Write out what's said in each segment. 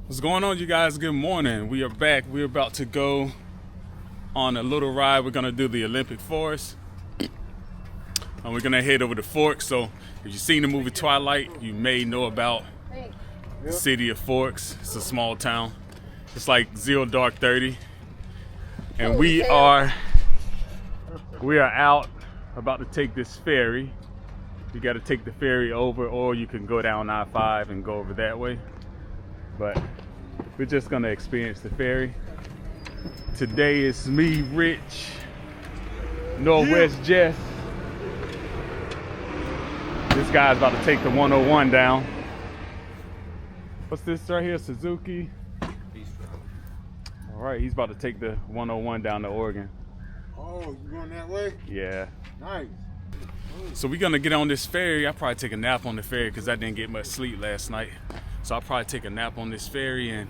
What's going on, you guys? Good morning. We are back. We're about to go on a little ride. We're gonna do the Olympic Forest, and we're gonna head over to Forks. So if you've seen the movie Twilight, you may know about the city of Forks. It's a small town. It's like 0 dark 30, and we are out about to take this ferry. You got to take the ferry over, or you can go down I-5 and go over that way. But we're just gonna experience the ferry. Today it's me, Rich, Northwest Jess. This guy's about to take the 101 down. What's this right here? Suzuki. All right, he's about to take the 101 down to Oregon. Oh, you going that way? Yeah. Nice. So we're gonna get on this ferry. I'll probably take a nap on the ferry because I didn't get much sleep last night. So I'll probably take a nap on this ferry and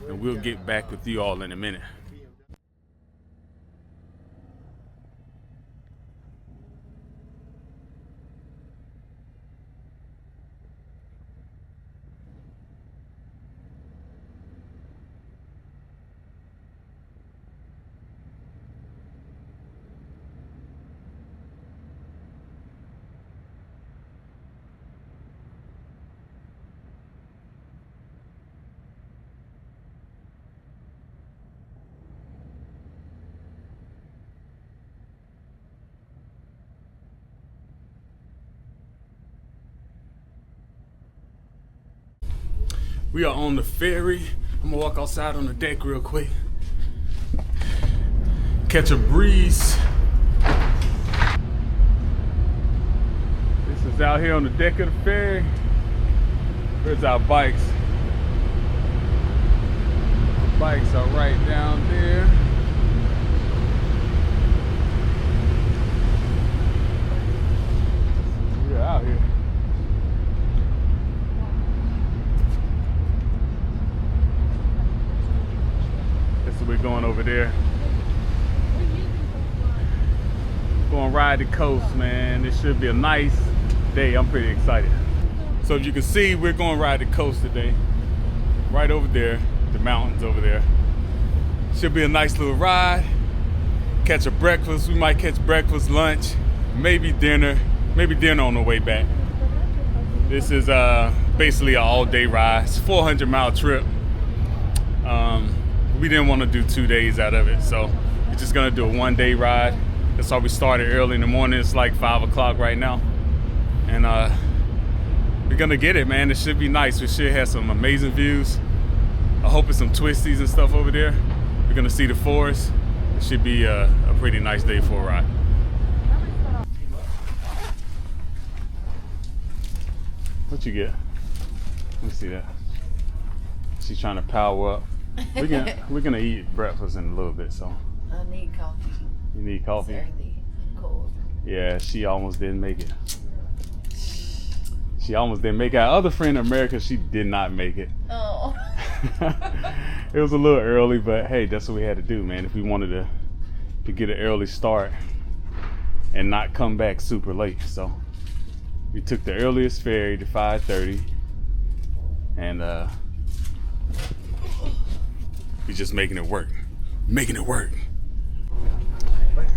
we'll get back with you all in a minute. We are on the ferry. I'm gonna walk outside on the deck real quick. Catch a breeze. This is out here on the deck of the ferry. Where's our bikes? Bikes are right down there. We're out here. We're going over there. Going to ride the coast, man. This should be a nice day. I'm pretty excited. So if you can see, we're going to ride the coast today. Right over there, the mountains over there. Should be a nice little ride. Catch a breakfast. We might catch breakfast, lunch, maybe dinner on the way back. This is basically an all-day ride. It's a 400-mile trip. We didn't want to do 2 days out of it, so we're just gonna do a 1-day ride. That's why we started early in the morning. It's like 5 o'clock right now, and we're gonna get it, man. It should be nice. We should have some amazing views. I hope it's some twisties and stuff over there. We're gonna see the forest. It should be a pretty nice day for a ride. What you get? Let me see that. She's trying to power up. We're gonna eat breakfast in a little bit, so. I need coffee. You need coffee? It's early and cold. Yeah, she almost didn't make it. She almost didn't make it. Our other friend in America, she did not make it. Oh. It was a little early, but hey, that's what we had to do, man. If we wanted to get an early start and not come back super late. So we took the earliest ferry to 5:30, and we're just making it work.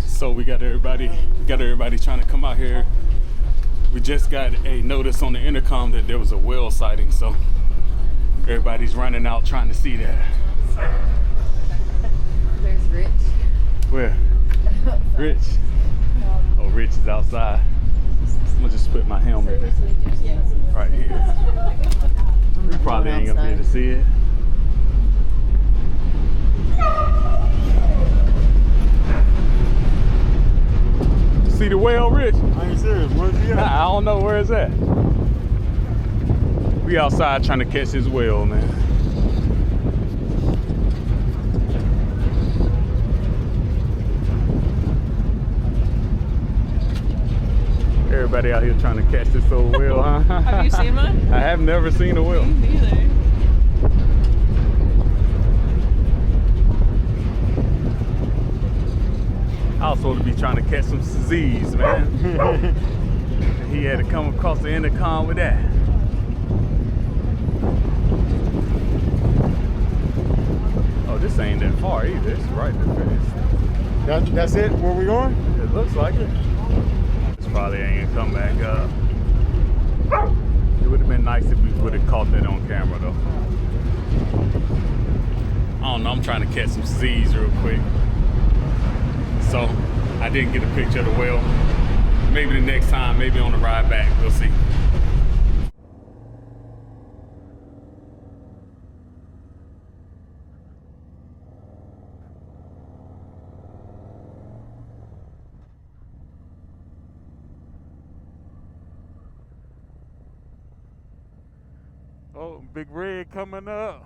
So we got everybody trying to come out here. We just got a notice on the intercom that there was a whale sighting, so everybody's running out trying to see that. There's Rich. Where? Rich? Oh, Rich is outside. I'm gonna just put my helmet right here. We probably ain't gonna be able to see it. See the whale, Rich? I ain't serious. Where's he at? I don't know where it's at. We outside trying to catch this whale, man. Everybody out here trying to catch this old whale, huh? Have you seen one? I have never seen a whale. Me neither. I was supposed to be trying to catch some Z's, man. And he had to come across the intercom with that. far either. It's right to finish. That's it? Where we going? It looks like it. This probably ain't gonna come back up. It would have been nice if we would have caught that on camera though. I don't know, I'm trying to catch some Z's real quick. So I didn't get a picture of the whale. Maybe the next time, maybe on the ride back, we'll see. Oh, Big Red coming up.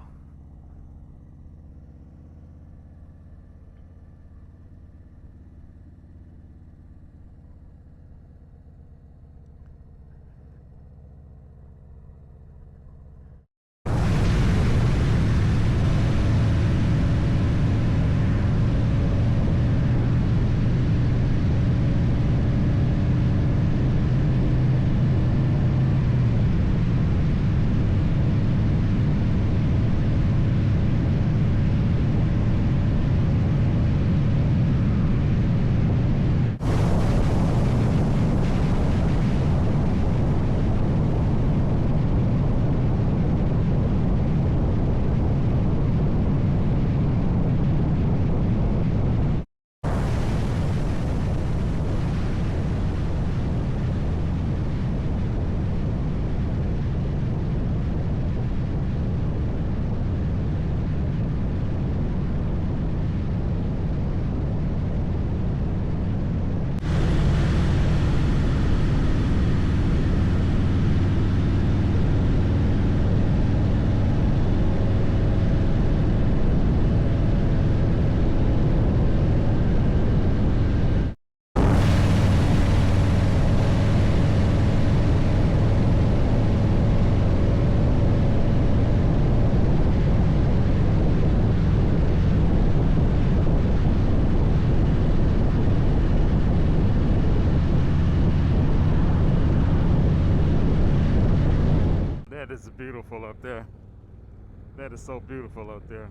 That is beautiful up there. That is so beautiful up there.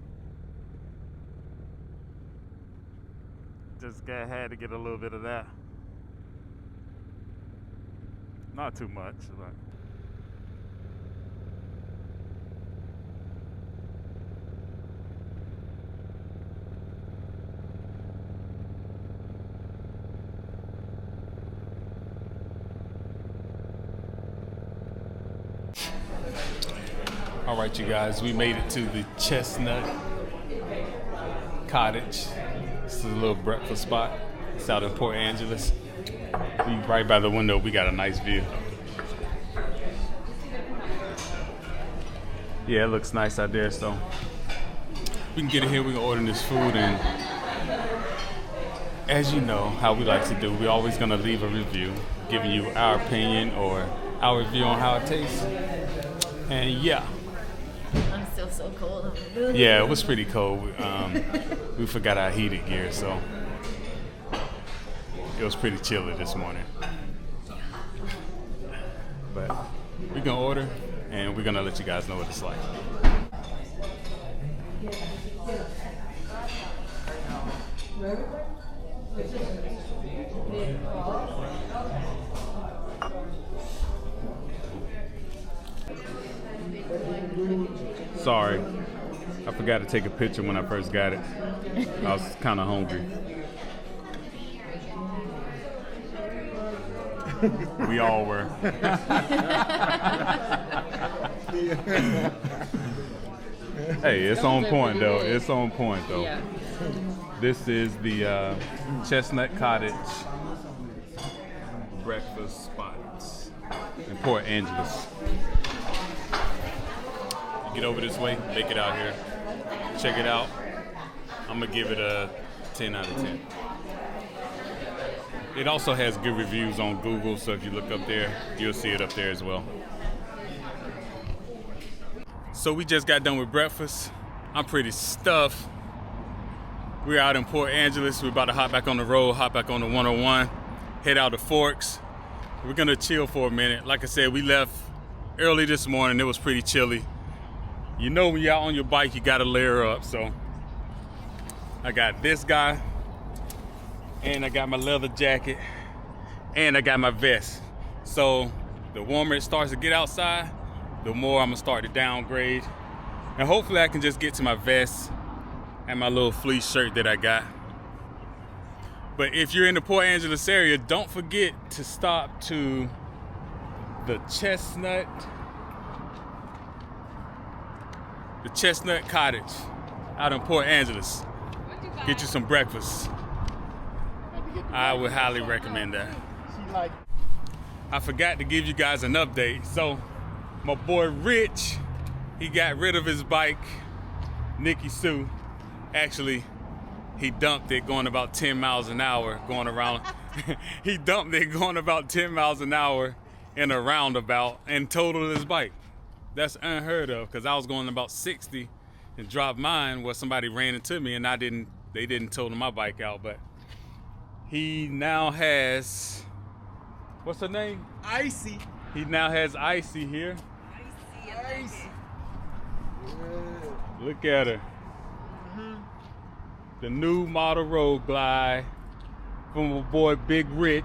Just had to get a little bit of that. Not too much, but. All right, you guys, we made it to the Chestnut Cottage. This is a little breakfast spot. It's out in Port Angeles. Right by the window, we got a nice view. Yeah, it looks nice out there, so we can get in here, we can order this food, and as you know how we like to do, we're always gonna leave a review, giving you our opinion or our review on how it tastes. And yeah. I'm still so cold. Yeah, it was pretty cold. We forgot our heated gear, so it was pretty chilly this morning. But we're gonna order, and we're gonna let you guys know what it's like. Sorry, I forgot to take a picture when I first got it. I was kind of hungry. We all were. Hey, it's on point though. It's on point though. Yeah. This is the Chestnut Cottage breakfast spot in Port Angeles. You get over this way, make it out here. Check it out. I'm gonna give it a 10 out of 10. It also has good reviews on Google, so if you look up there, you'll see it up there as well. So we just got done with breakfast. I'm pretty stuffed. We're out in Port Angeles. We're about to hop back on the road, hop back on the 101, head out to Forks. We're gonna chill for a minute. Like I said, we left early this morning. It was pretty chilly. You know when you're out on your bike, you gotta layer up, so I got this guy, and I got my leather jacket, and I got my vest. So the warmer it starts to get outside, the more I'm gonna start to downgrade. And hopefully I can just get to my vest and my little fleece shirt that I got. But if you're in the Port Angeles area, don't forget to stop to the Chestnut Cottage out in Port Angeles. Get you some breakfast. I would highly recommend that. I forgot to give you guys an update. So my boy Rich, he got rid of his bike, Nikki Sue. Actually, he dumped it going about 10 miles an hour going around. He dumped it going about 10 miles an hour in a roundabout and totaled his bike. That's unheard of, because I was going about 60 and dropped mine where somebody ran into me, and they didn't total my bike out. But he now has, what's her name? Icy. He now has Icy here. Icy. Yeah. Look at her. The new model road glide from my boy Big Rich.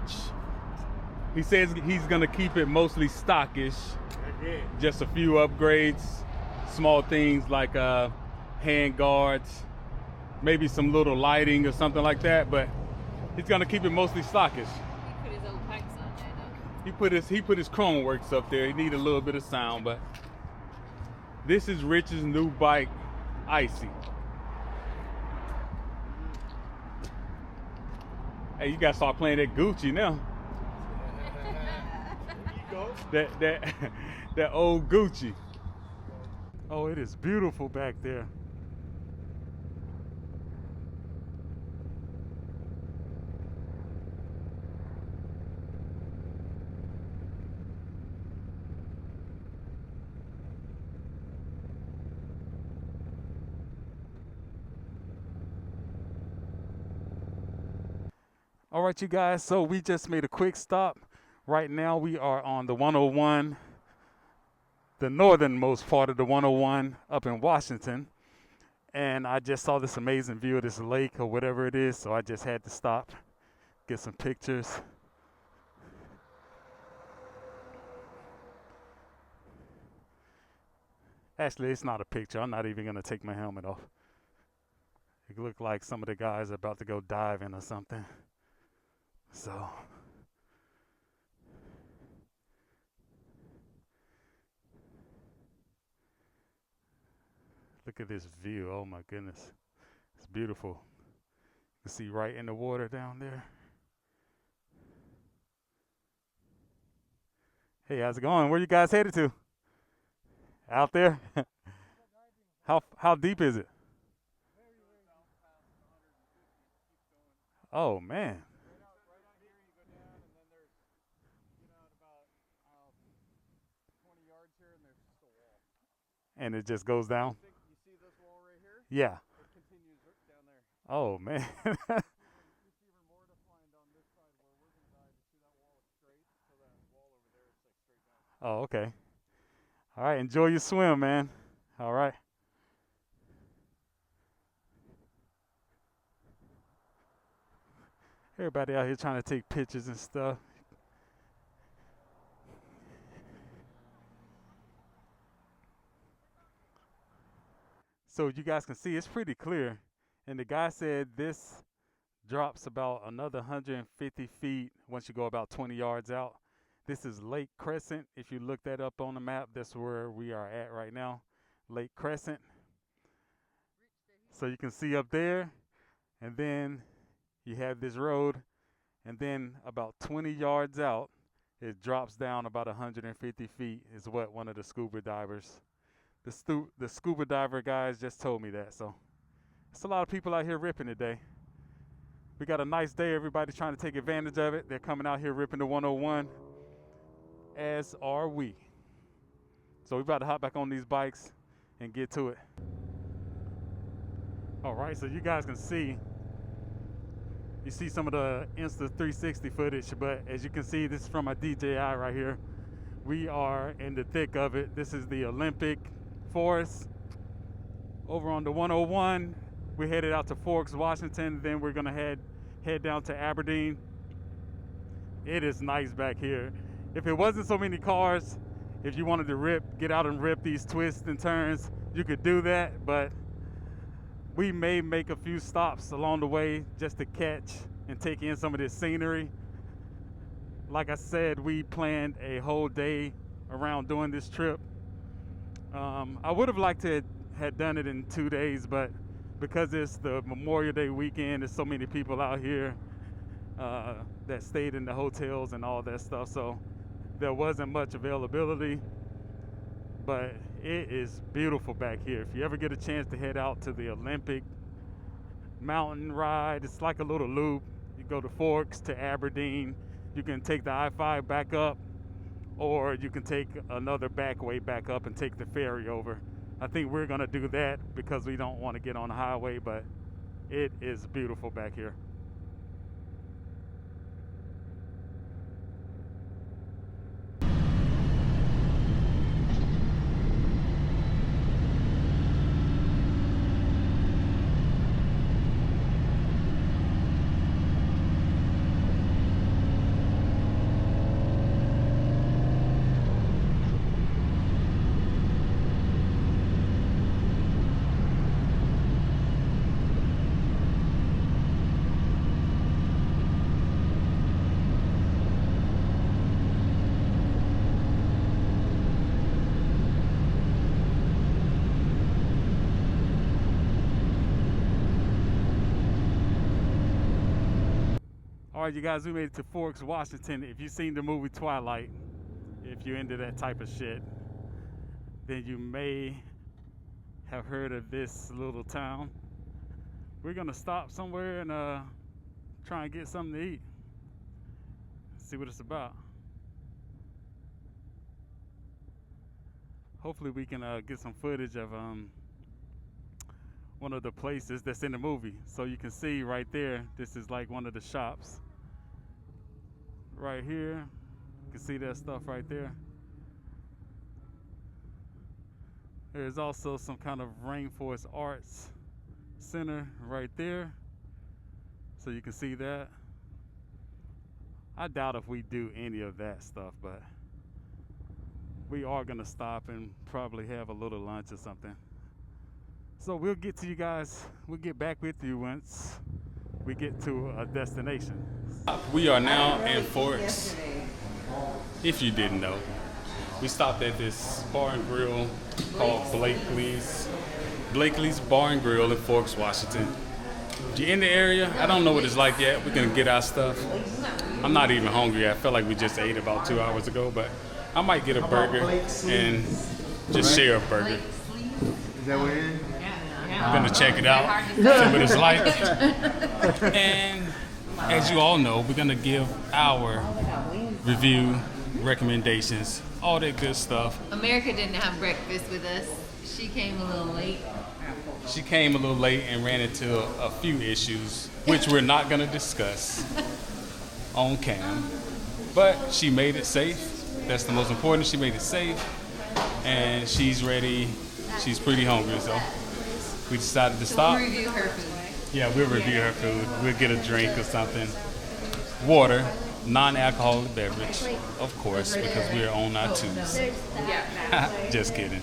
He says he's gonna keep it mostly stockish. Just a few upgrades, small things like hand guards, maybe some little lighting or something like that, but he's gonna keep it mostly stockish. He put his old pipes on there though. He put his chrome works up there. He need a little bit of sound, but this is Rich's new bike, Icy. Hey, you gotta start playing that Gucci now. That old Gucci. Oh, it is beautiful back there. All right, you guys, so we just made a quick stop. Right now we are on the 101, the northernmost part of the 101 up in Washington. And I just saw this amazing view of this lake or whatever it is, so I just had to stop, get some pictures. Actually, it's not a picture. I'm not even gonna take my helmet off. It looked like some of the guys are about to go diving or something. So look at this view. Oh my goodness. It's beautiful. You can see right in the water down there. Hey, how's it going? Where you guys headed to? Out there? How deep is it? Oh man. And it just goes down? You see this wall right here? Yeah. It continues down there. Oh, man. It's even more defined on this side where we're going to dive. You see that wall is straight? So that wall over there is like straight down. Oh, okay. All right, enjoy your swim, man. All right. Everybody out here trying to take pictures and stuff. So you guys can see it's pretty clear. And the guy said this drops about another 150 feet once you go about 20 yards out. This is Lake Crescent. If you look that up on the map, that's where we are at right now. Lake Crescent. So you can see up there, and then you have this road, and then about 20 yards out, it drops down about 150 feet is what one of the scuba divers, the scuba diver guys just told me that. So it's a lot of people out here ripping today. We got a nice day. Everybody trying to take advantage of it. They're coming out here ripping the 101, as are we. So we're about to hop back on these bikes and get to it. All right, so you guys can see, you see some of the Insta 360 footage, but as you can see, this is from my DJI right here. We are in the thick of it. This is the Olympic Forest over on the 101 we headed out to Forks, Washington. Then we're gonna head down to Aberdeen. It is nice back here. If it wasn't so many cars, if you wanted to get out and rip these twists and turns, you could do that, but we may make a few stops along the way just to catch and take in some of this scenery. Like I said, we planned a whole day around doing this trip. I would have liked to have done it in 2 days, but because it's the Memorial Day weekend, there's so many people out here that stayed in the hotels and all that stuff, so there wasn't much availability. But it is beautiful back here. If you ever get a chance to head out to the Olympic mountain ride, it's like a little loop. You go to Forks to Aberdeen. You can take the I-5 back up, or you can take another back way back up and take the ferry over. I think we're gonna do that because we don't want to get on the highway, but it is beautiful back here. All right, you guys, we made it to Forks, Washington. If you've seen the movie Twilight, if you're into that type of shit, then you may have heard of this little town. We're gonna stop somewhere and try and get something to eat. See what it's about. Hopefully we can get some footage of one of the places that's in the movie. So you can see right there, this is like one of the shops. Right here, you can see that stuff right there. There's also some kind of rainforest arts center right there, so you can see that. I doubt if we do any of that stuff, but we are gonna stop and probably have a little lunch or something. So we'll get to you guys, we'll get back with you once we get to a destination. We are now in Forks. If you didn't know, we stopped at this bar and grill called Blakely's Bar and Grill in Forks, Washington. If you're in the area, I don't know what it's like yet. We're gonna get our stuff. I'm not even hungry. I felt like we just ate about 2 hours ago, but I might get a burger and just share a burger. Is that what it is? I'm gonna check it out, see what it's like. And as you all know, we're gonna give our review, recommendations, all that good stuff. America didn't have breakfast with us. She came a little late. She came a little late and ran into a few issues, which we're not gonna discuss on cam. But she made it safe. That's the most important. She made it safe, and she's ready. She's pretty hungry, so we decided to stop. We'll review her food. Yeah, we'll review her food. We'll get a drink or something. Water, non-alcoholic beverage, of course, because we're on our twos. Just kidding.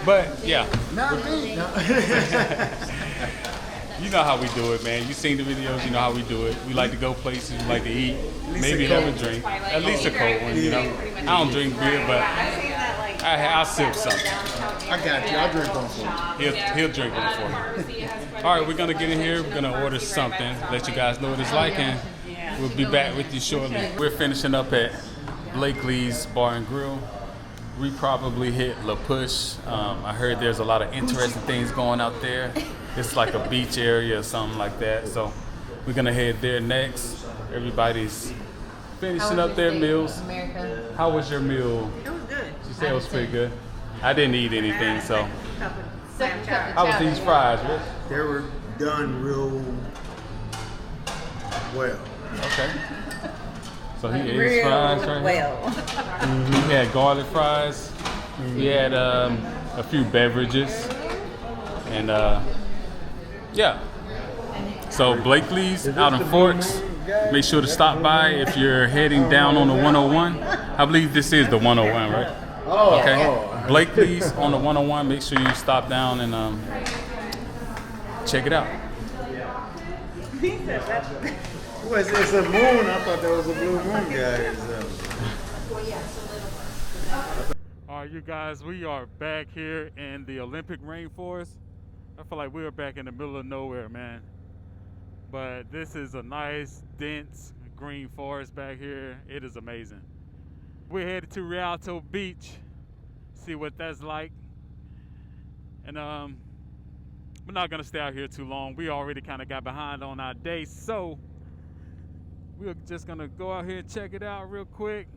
But yeah. You know how we do it, man. You've seen the videos, you know how we do it. We like to go places, we like to eat, maybe have a drink. At least a cold one, you know. I don't drink beer, but I'll sip something. I got you. I'll drink one for you. He'll drink one for me. All right, we're gonna get in here. We're gonna order something, let you guys know what it's like, and we'll be back with you shortly. We're finishing up at Blakely's Bar and Grill. We probably hit La Push. I heard there's a lot of interesting things going out there. It's like a beach area or something like that. So we're gonna head there next. Everybody's finishing up their meals. America. How was your meal? It was good. She said it was pretty good. I didn't eat anything, so. Second cup of How was chowder. these fries, Rich? They were done real well. Okay. So he ate his fries right here. We had garlic fries. We had a few beverages. And Yeah. So Blakely's out in Forks. Make sure to stop by if you're heading down on the 101. I believe this is the 101, right? Oh, Okay. Blakely's on the 101. Make sure you stop down and check it out. Well, it's a moon. I thought that was a blue moon, guys. All right, you guys, we are back here in the Olympic rainforest. I feel like we're back in the middle of nowhere, man. But this is a nice, dense green forest back here. It is amazing. We're headed to Rialto Beach, see what that's like. And we're not gonna stay out here too long. We already kind of got behind on our day, so we're just gonna go out here and check it out real quick,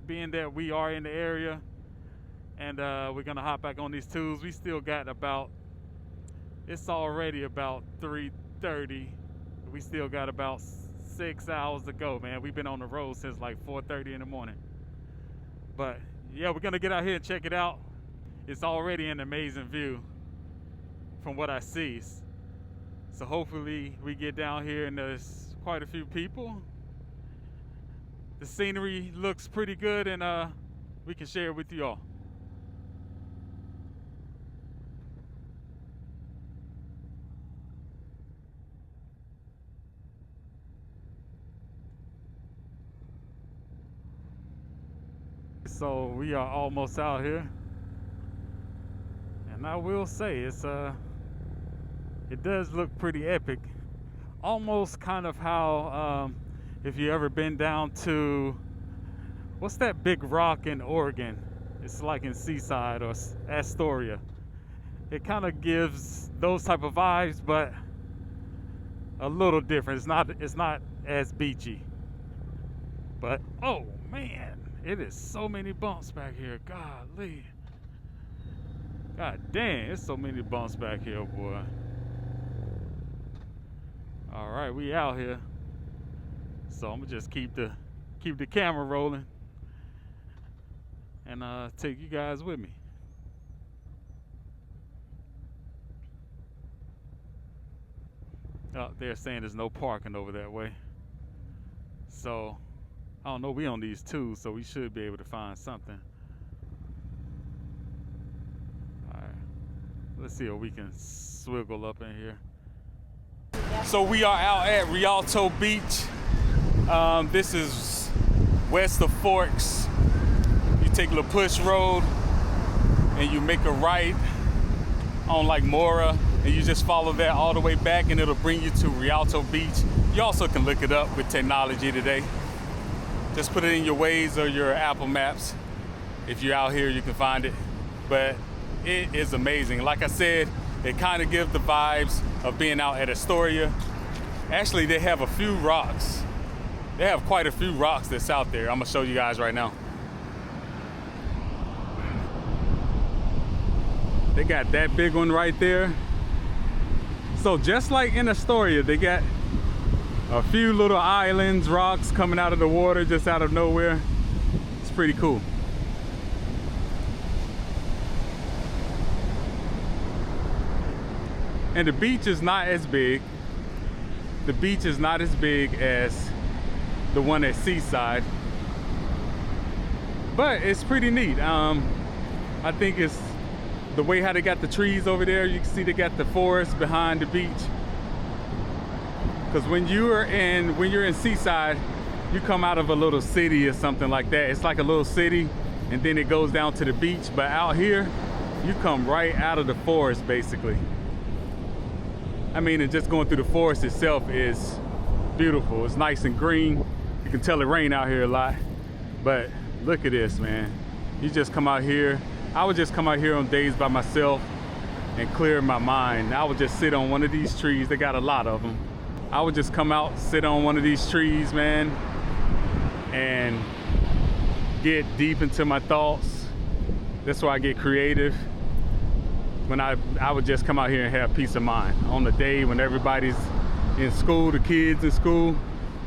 being that we are in the area. And we're gonna hop back on these tubes. We still got it's already about 3:30. We still got about 6 hours to go, man. We've been on the road since like 4:30 in the morning. But yeah, we're gonna get out here and check it out. It's already an amazing view from what I see. So hopefully we get down here and there's quite a few people. The scenery looks pretty good, and we can share it with you all. So we are almost out here, and I will say it does look pretty epic, almost kind of how if you ever been down to, what's that big rock in Oregon? It's like in Seaside or Astoria. It kind of gives those type of vibes, but a little different. It's not as beachy. But oh man, it is so many bumps back here. Golly. God dang, it's so many bumps back here, boy. All right, we out here. So I'm gonna just keep the camera rolling and take you guys with me. Oh, they're saying there's no parking over that way. So I don't know, we on these two, so we should be able to find something. All right, let's see if we can swiggle up in here. So we are out at Rialto Beach. This is west of Forks. You take La Push Road and you make a right on like Mora, and you just follow that all the way back and it'll bring you to Rialto Beach. You also can look it up with technology today. Just put it in your Waze or your Apple Maps. If you're out here, you can find it. But it is amazing. Like I said, it kind of gives the vibes of being out at Astoria. Actually, they have a few rocks. They have quite a few rocks that's out there. I'm gonna show you guys right now. They got that big one right there. So just like in Astoria, they got a few little islands, rocks coming out of the water just out of nowhere. It's pretty cool. And the beach is not as big. The beach is not as big as the one at Seaside, but it's pretty neat. I think it's the way how they got the trees over there. You can see they got the forest behind the beach. Because when you're in Seaside, you come out of a little city or something like that. It's like a little city, and then it goes down to the beach. But out here, you come right out of the forest, basically. I mean, and just going through the forest itself is beautiful. It's nice and green. You can tell it rained out here a lot. But look at this, man. You just come out here. I would just come out here on days by myself and clear my mind. I would just sit on one of these trees. They got a lot of them. I would just come out, sit on one of these trees, man, and get deep into my thoughts. That's why I get creative. When I would just come out here and have peace of mind on the day when everybody's in school, the kids in school,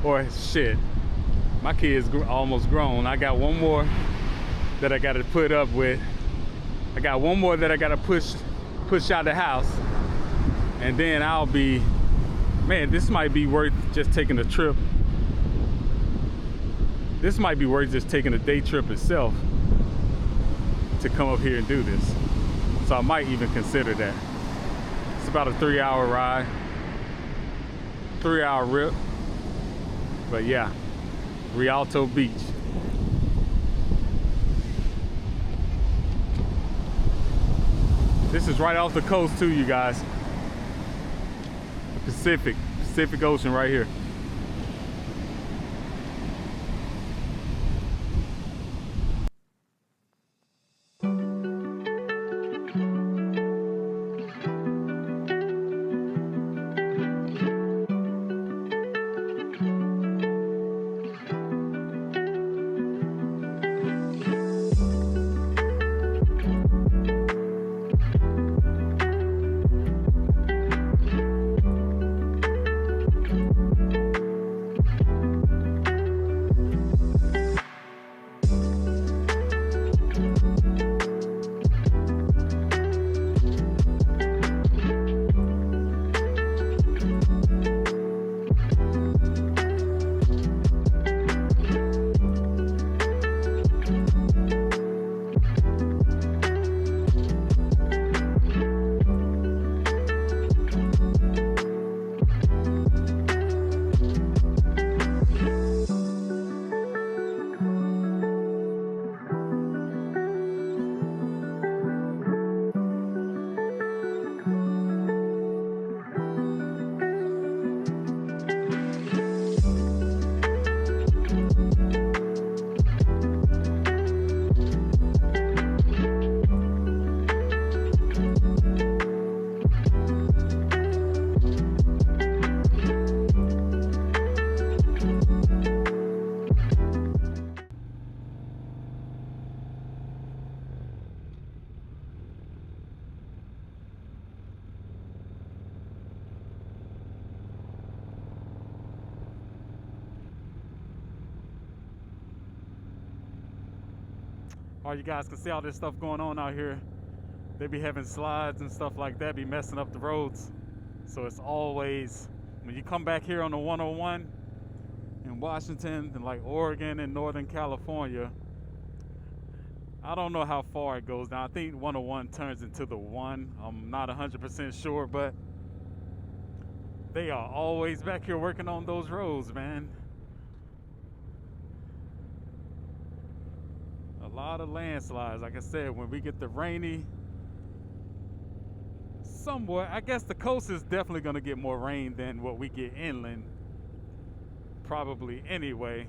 or shit, my kids almost grown. I got one more that I got to put up with. I got one more that I got to push out the house. And then I'll be, man, this might be worth just taking a trip. This might be worth just taking a day trip itself to come up here and do this. So I might even consider that. It's about a 3-hour ride, 3-hour rip. But yeah, Rialto Beach. This is right off the coast too, you guys. The Pacific Ocean right here. All you guys can see all this stuff going on out here. They be having slides and stuff like that, be messing up the roads. So it's always, when you come back here on the 101 in Washington and like Oregon and Northern California, I don't know how far it goes down. I think 101 turns into the 1. I'm not 100% sure, but they are always back here working on those roads, man. A lot of landslides. Like I said, when we get the rainy, somewhat, I guess the coast is definitely going to get more rain than what we get inland, probably anyway.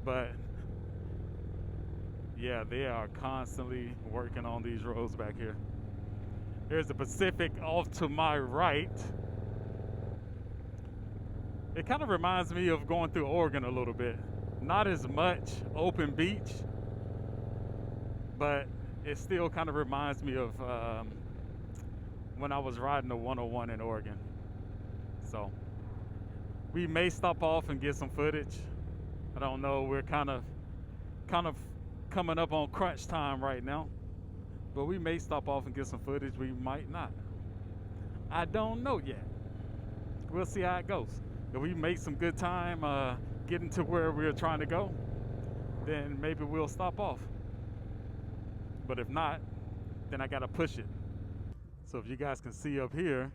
But yeah, they are constantly working on these roads back here. There's the Pacific off to my right. It kind of reminds me of going through Oregon a little bit. Not as much open beach, but it still kind of reminds me of when I was riding the 101 in Oregon. So we may stop off and get some footage. I don't know. We're kind of coming up on crunch time right now, but we may stop off and get some footage. We might not. I don't know yet. We'll see how it goes. If we make some good time getting to where we're trying to go, then maybe we'll stop off. But if not, then I gotta push it. So if you guys can see up here,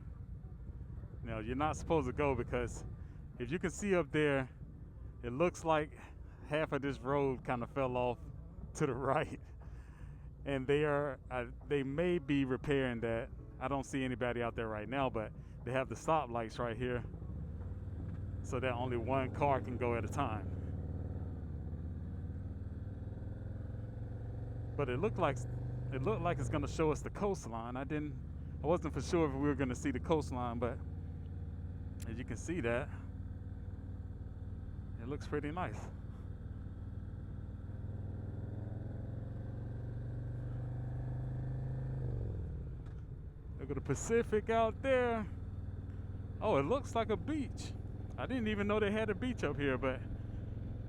now you're not supposed to go, because if you can see up there, it looks like half of this road kind of fell off to the right, and they may be repairing that. I don't see anybody out there right now, but they have the stop lights right here so that only one car can go at a time. But it looked like it's gonna show us the coastline. I wasn't for sure if we were gonna see the coastline, but as you can see that, it looks pretty nice. Look at the Pacific out there. Oh, it looks like a beach. I didn't even know they had a beach up here, but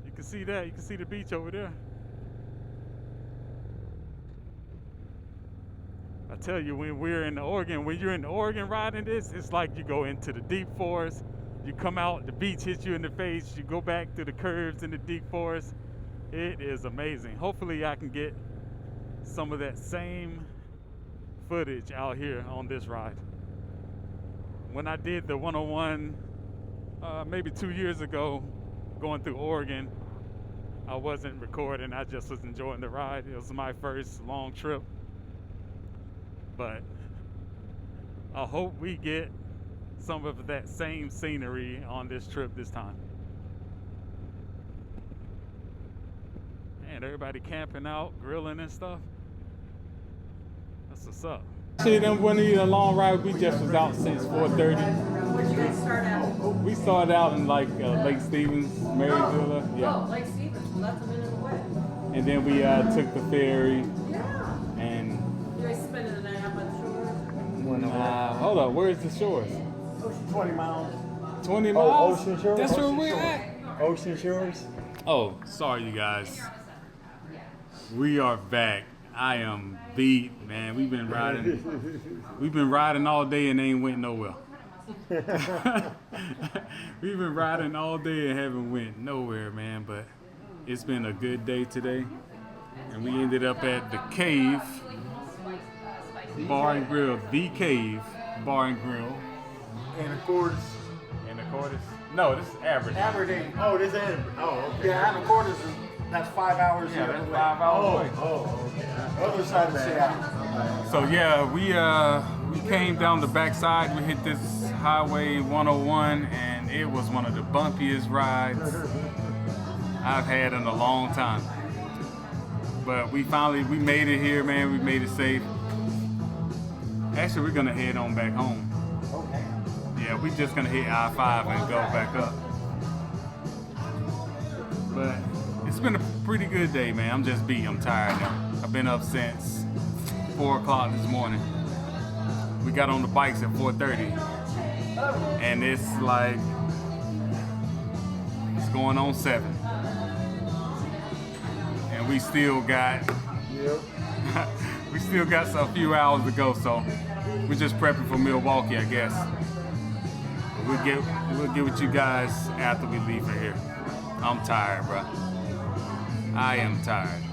you can see that. You can see the beach over there. A tell you, when we're in Oregon, when you're in Oregon riding this, it's like you go into the deep forest, you come out, the beach hits you in the face, you go back through the curves in the deep forest. It is amazing. Hopefully I can get some of that same footage out here on this ride. When I did the 101 maybe 2 years ago going through Oregon, I wasn't recording, I just was enjoying the ride. It was my first long trip. But I hope we get some of that same scenery on this trip this time. And everybody camping out, grilling and stuff. That's what's up. Actually, them wasn't even a long ride. We just was out since 4:30. Where'd you guys start out? We started out in like Lake Stevens, Marysville. Oh, Lake Stevens. Well, that's a minute away. And then we took the ferry. Yeah. And You guys spending the night out by the shore? hold up, where's the shores? 20 miles. 20 miles? Ocean Shores. That's where Ocean we're Shores. at. Ocean Shores. Oh, sorry you guys. We are back. I am beat, man. We've been riding all day and ain't went nowhere. We've been riding all day and haven't went nowhere, man, but it's been a good day today. And we ended up at the Cave Bar and Grill, the Cave Bar and Grill. And of course, No, this is Aberdeen. Aberdeen. Oh, this is Aberdeen. Oh, okay. Yeah, Anacortes is that's 5 hours. Yeah, that's 5 hours away. Oh, okay. Other side of Seattle. So yeah, we came down the backside. We hit this Highway 101, and it was one of the bumpiest rides I've had in a long time. But we made it here, man. We made it safe. Actually, we're gonna head on back home. Okay. Yeah, we're just gonna hit I-5 and go back up. But it's been a pretty good day, man. I'm just beat. I'm tired now. I've been up since 4 o'clock this morning. We got on the bikes at 4:30, and it's like it's going on 7, and we still got a few hours to go. So we're just prepping for Milwaukee, I guess. We'll get with you guys after we leave from here. I'm tired, bro. I am tired.